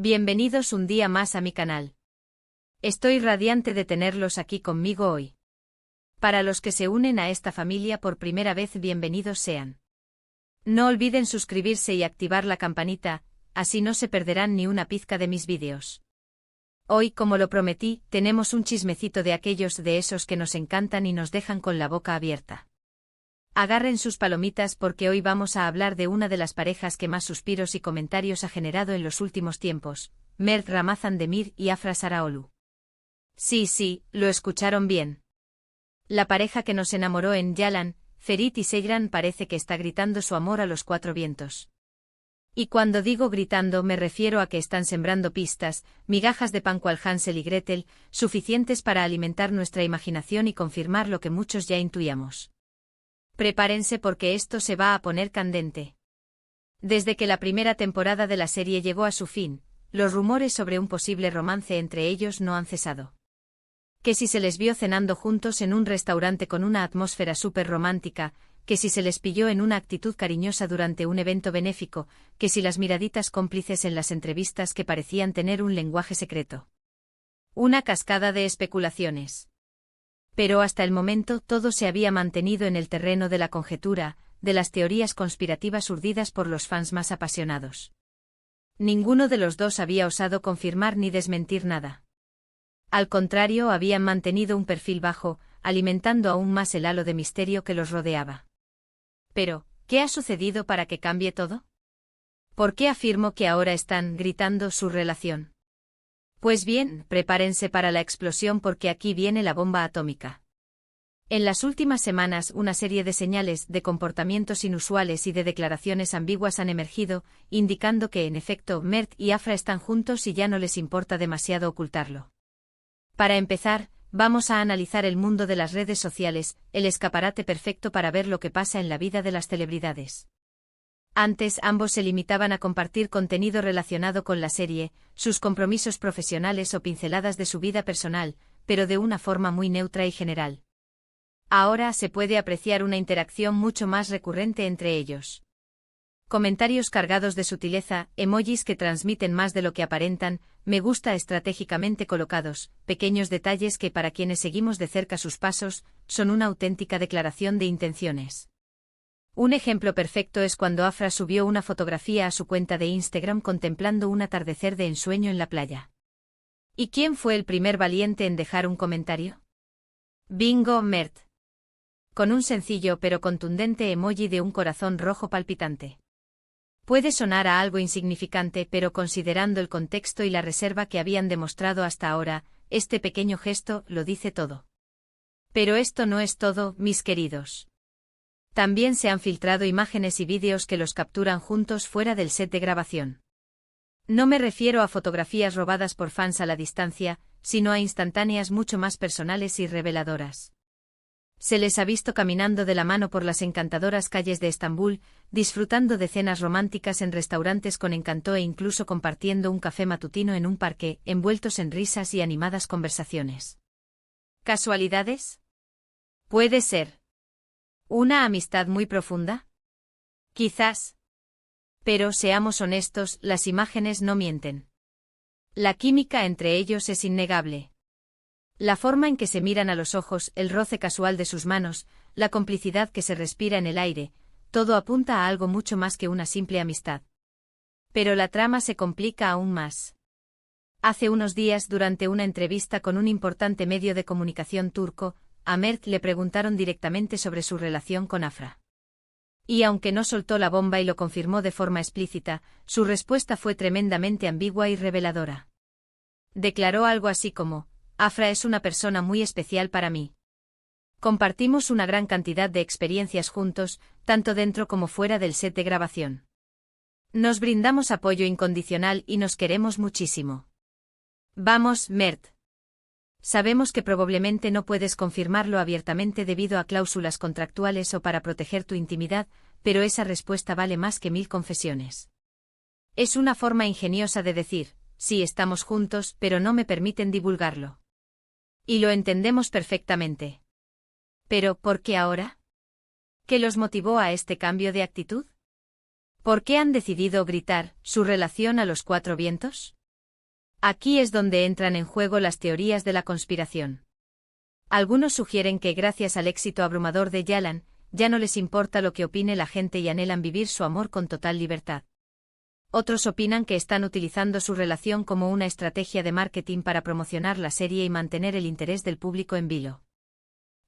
Bienvenidos un día más a mi canal. Estoy radiante de tenerlos aquí conmigo hoy. Para los que se unen a esta familia por primera vez, bienvenidos sean. No olviden suscribirse y activar la campanita, así no se perderán ni una pizca de mis vídeos. Hoy, como lo prometí, tenemos un chismecito de aquellos de esos que nos encantan y nos dejan con la boca abierta. Agarren sus palomitas porque hoy vamos a hablar de una de las parejas que más suspiros y comentarios ha generado en los últimos tiempos, Mert Ramazan Demir y Afra Saraoglu. Sí, lo escucharon bien. La pareja que nos enamoró en Yalan, Ferit y Seyran parece que está gritando su amor a los cuatro vientos. Y cuando digo gritando me refiero a que están sembrando pistas, migajas de pan cual Hansel y Gretel, suficientes para alimentar nuestra imaginación y confirmar lo que muchos ya intuíamos. Prepárense porque esto se va a poner candente. Desde que la primera temporada de la serie llegó a su fin, los rumores sobre un posible romance entre ellos no han cesado. Que si se les vio cenando juntos en un restaurante con una atmósfera súper romántica, que si se les pilló en una actitud cariñosa durante un evento benéfico, que si las miraditas cómplices en las entrevistas que parecían tener un lenguaje secreto. Una cascada de especulaciones. Pero hasta el momento todo se había mantenido en el terreno de la conjetura, de las teorías conspirativas urdidas por los fans más apasionados. Ninguno de los dos había osado confirmar ni desmentir nada. Al contrario, habían mantenido un perfil bajo, alimentando aún más el halo de misterio que los rodeaba. Pero, ¿qué ha sucedido para que cambie todo? ¿Por qué afirmo que ahora están gritando su relación? Pues bien, prepárense para la explosión porque aquí viene la bomba atómica. En las últimas semanas una serie de señales de comportamientos inusuales y de declaraciones ambiguas han emergido, indicando que en efecto Mert y Afra están juntos y ya no les importa demasiado ocultarlo. Para empezar, vamos a analizar el mundo de las redes sociales, el escaparate perfecto para ver lo que pasa en la vida de las celebridades. Antes ambos se limitaban a compartir contenido relacionado con la serie, sus compromisos profesionales o pinceladas de su vida personal, pero de una forma muy neutra y general. Ahora se puede apreciar una interacción mucho más recurrente entre ellos. Comentarios cargados de sutileza, emojis que transmiten más de lo que aparentan, me gusta estratégicamente colocados, pequeños detalles que para quienes seguimos de cerca sus pasos, son una auténtica declaración de intenciones. Un ejemplo perfecto es cuando Afra subió una fotografía a su cuenta de Instagram contemplando un atardecer de ensueño en la playa. ¿Y quién fue el primer valiente en dejar un comentario? Bingo, Mert. Con un sencillo pero contundente emoji de un corazón rojo palpitante. Puede sonar a algo insignificante, pero considerando el contexto y la reserva que habían demostrado hasta ahora, este pequeño gesto lo dice todo. Pero esto no es todo, mis queridos. También se han filtrado imágenes y vídeos que los capturan juntos fuera del set de grabación. No me refiero a fotografías robadas por fans a la distancia, sino a instantáneas mucho más personales y reveladoras. Se les ha visto caminando de la mano por las encantadoras calles de Estambul, disfrutando de cenas románticas en restaurantes con encanto e incluso compartiendo un café matutino en un parque, envueltos en risas y animadas conversaciones. ¿Casualidades? Puede ser. ¿Una amistad muy profunda? Quizás. Pero seamos honestos, las imágenes no mienten. La química entre ellos es innegable. La forma en que se miran a los ojos, el roce casual de sus manos, la complicidad que se respira en el aire, todo apunta a algo mucho más que una simple amistad. Pero la trama se complica aún más. Hace unos días, durante una entrevista con un importante medio de comunicación turco, a Mert le preguntaron directamente sobre su relación con Afra. Y aunque no soltó la bomba y lo confirmó de forma explícita, su respuesta fue tremendamente ambigua y reveladora. Declaró algo así como: Afra es una persona muy especial para mí. Compartimos una gran cantidad de experiencias juntos, tanto dentro como fuera del set de grabación. Nos brindamos apoyo incondicional y nos queremos muchísimo. Vamos, Mert. Sabemos que probablemente no puedes confirmarlo abiertamente debido a cláusulas contractuales o para proteger tu intimidad, pero esa respuesta vale más que 1000 confesiones. Es una forma ingeniosa de decir: sí, estamos juntos, pero no me permiten divulgarlo. Y lo entendemos perfectamente. Pero, ¿por qué ahora? ¿Qué los motivó a este cambio de actitud? ¿Por qué han decidido gritar su relación a los cuatro vientos? Aquí es donde entran en juego las teorías de la conspiración. Algunos sugieren que gracias al éxito abrumador de Yalan, ya no les importa lo que opine la gente y anhelan vivir su amor con total libertad. Otros opinan que están utilizando su relación como una estrategia de marketing para promocionar la serie y mantener el interés del público en vilo.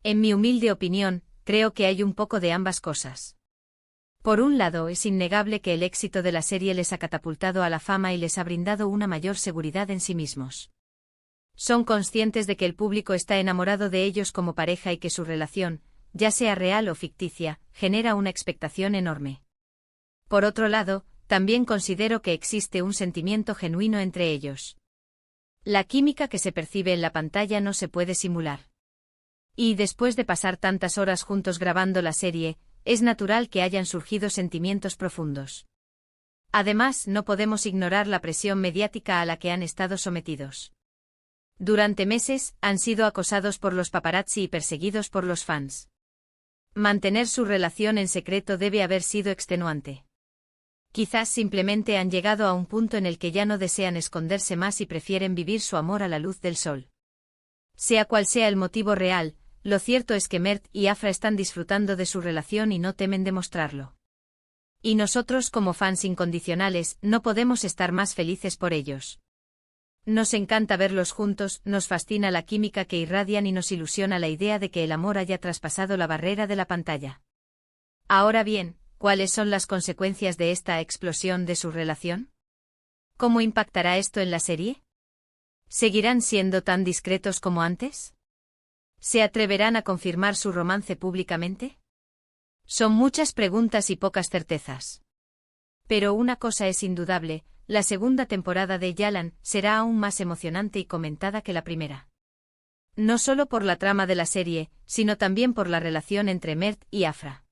En mi humilde opinión, creo que hay un poco de ambas cosas. Por un lado, es innegable que el éxito de la serie les ha catapultado a la fama y les ha brindado una mayor seguridad en sí mismos. Son conscientes de que el público está enamorado de ellos como pareja y que su relación, ya sea real o ficticia, genera una expectación enorme. Por otro lado, también considero que existe un sentimiento genuino entre ellos. La química que se percibe en la pantalla no se puede simular. Y después de pasar tantas horas juntos grabando la serie, es natural que hayan surgido sentimientos profundos. Además, no podemos ignorar la presión mediática a la que han estado sometidos. Durante meses, han sido acosados por los paparazzi y perseguidos por los fans. Mantener su relación en secreto debe haber sido extenuante. Quizás simplemente han llegado a un punto en el que ya no desean esconderse más y prefieren vivir su amor a la luz del sol. Sea cual sea el motivo real, lo cierto es que Mert y Afra están disfrutando de su relación y no temen demostrarlo. Y nosotros como fans incondicionales no podemos estar más felices por ellos. Nos encanta verlos juntos, nos fascina la química que irradian y nos ilusiona la idea de que el amor haya traspasado la barrera de la pantalla. Ahora bien, ¿cuáles son las consecuencias de esta explosión de su relación? ¿Cómo impactará esto en la serie? ¿Seguirán siendo tan discretos como antes? ¿Se atreverán a confirmar su romance públicamente? Son muchas preguntas y pocas certezas. Pero una cosa es indudable, la segunda temporada de Yalan será aún más emocionante y comentada que la primera. No solo por la trama de la serie, sino también por la relación entre Mert y Afra.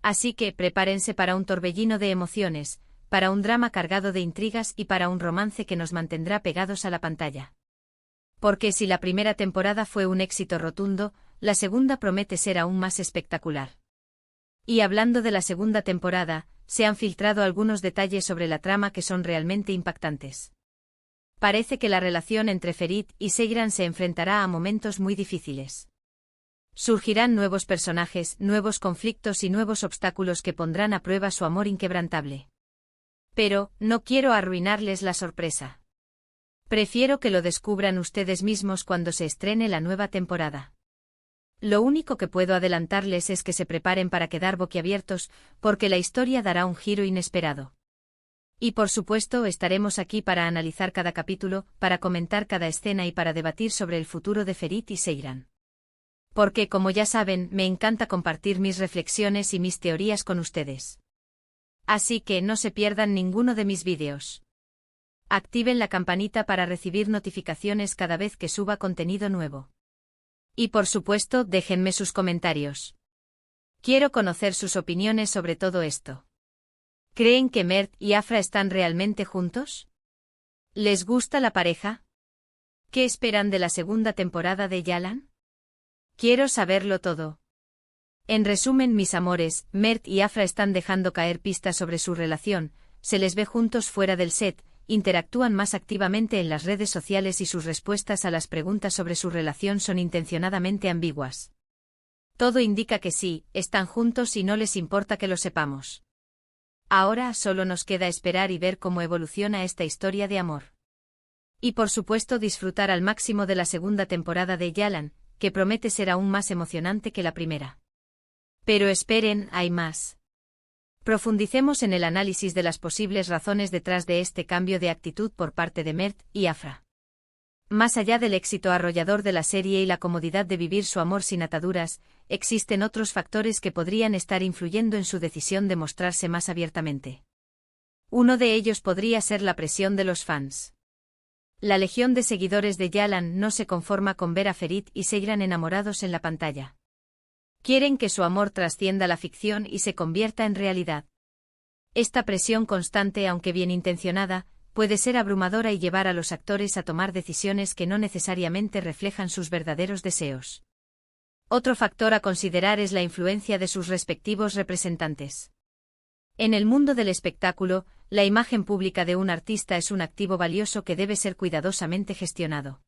Así que prepárense para un torbellino de emociones, para un drama cargado de intrigas y para un romance que nos mantendrá pegados a la pantalla. Porque si la primera temporada fue un éxito rotundo, la segunda promete ser aún más espectacular. Y hablando de la segunda temporada, se han filtrado algunos detalles sobre la trama que son realmente impactantes. Parece que la relación entre Ferit y Seyran se enfrentará a momentos muy difíciles. Surgirán nuevos personajes, nuevos conflictos y nuevos obstáculos que pondrán a prueba su amor inquebrantable. Pero, no quiero arruinarles la sorpresa. Prefiero que lo descubran ustedes mismos cuando se estrene la nueva temporada. Lo único que puedo adelantarles es que se preparen para quedar boquiabiertos, porque la historia dará un giro inesperado. Y por supuesto estaremos aquí para analizar cada capítulo, para comentar cada escena y para debatir sobre el futuro de Ferit y Seyran. Porque como ya saben, me encanta compartir mis reflexiones y mis teorías con ustedes. Así que no se pierdan ninguno de mis vídeos. Activen la campanita para recibir notificaciones cada vez que suba contenido nuevo. Y por supuesto, déjenme sus comentarios. Quiero conocer sus opiniones sobre todo esto. ¿Creen que Mert y Afra están realmente juntos? ¿Les gusta la pareja? ¿Qué esperan de la segunda temporada de Yalan? Quiero saberlo todo. En resumen, mis amores, Mert y Afra están dejando caer pistas sobre su relación, se les ve juntos fuera del set, interactúan más activamente en las redes sociales y sus respuestas a las preguntas sobre su relación son intencionadamente ambiguas. Todo indica que sí, están juntos y no les importa que lo sepamos. Ahora solo nos queda esperar y ver cómo evoluciona esta historia de amor. Y por supuesto disfrutar al máximo de la segunda temporada de Yalan, que promete ser aún más emocionante que la primera. Pero esperen, hay más. Profundicemos en el análisis de las posibles razones detrás de este cambio de actitud por parte de Mert y Afra. Más allá del éxito arrollador de la serie y la comodidad de vivir su amor sin ataduras, existen otros factores que podrían estar influyendo en su decisión de mostrarse más abiertamente. Uno de ellos podría ser la presión de los fans. La legión de seguidores de Yalan no se conforma con ver a Ferit y Seyran enamorados en la pantalla. Quieren que su amor trascienda la ficción y se convierta en realidad. Esta presión constante, aunque bien intencionada, puede ser abrumadora y llevar a los actores a tomar decisiones que no necesariamente reflejan sus verdaderos deseos. Otro factor a considerar es la influencia de sus respectivos representantes. En el mundo del espectáculo, la imagen pública de un artista es un activo valioso que debe ser cuidadosamente gestionado.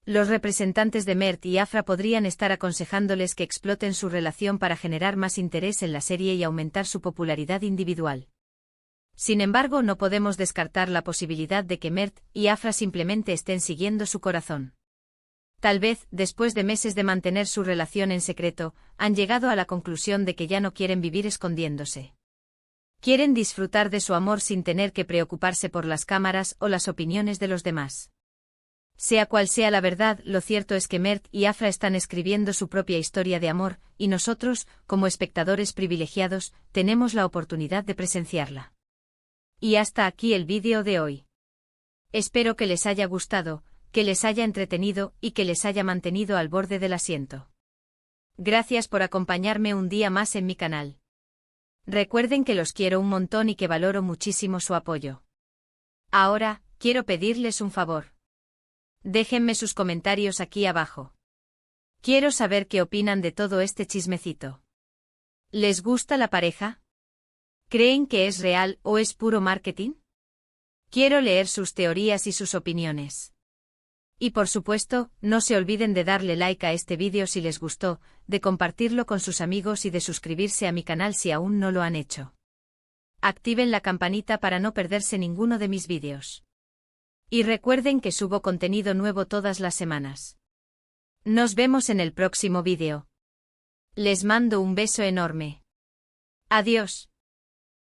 Los representantes de Mert y Afra podrían estar aconsejándoles que exploten su relación para generar más interés en la serie y aumentar su popularidad individual. Sin embargo, no podemos descartar la posibilidad de que Mert y Afra simplemente estén siguiendo su corazón. Tal vez, después de meses de mantener su relación en secreto, han llegado a la conclusión de que ya no quieren vivir escondiéndose. Quieren disfrutar de su amor sin tener que preocuparse por las cámaras o las opiniones de los demás. Sea cual sea la verdad, lo cierto es que Mert y Afra están escribiendo su propia historia de amor, y nosotros, como espectadores privilegiados, tenemos la oportunidad de presenciarla. Y hasta aquí el vídeo de hoy. Espero que les haya gustado, que les haya entretenido y que les haya mantenido al borde del asiento. Gracias por acompañarme un día más en mi canal. Recuerden que los quiero un montón y que valoro muchísimo su apoyo. Ahora, quiero pedirles un favor. Déjenme sus comentarios aquí abajo. Quiero saber qué opinan de todo este chismecito. ¿Les gusta la pareja? ¿Creen que es real o es puro marketing? Quiero leer sus teorías y sus opiniones. Y por supuesto, no se olviden de darle like a este vídeo si les gustó, de compartirlo con sus amigos y de suscribirse a mi canal si aún no lo han hecho. Activen la campanita para no perderse ninguno de mis vídeos. Y recuerden que subo contenido nuevo todas las semanas. Nos vemos en el próximo vídeo. Les mando un beso enorme. Adiós.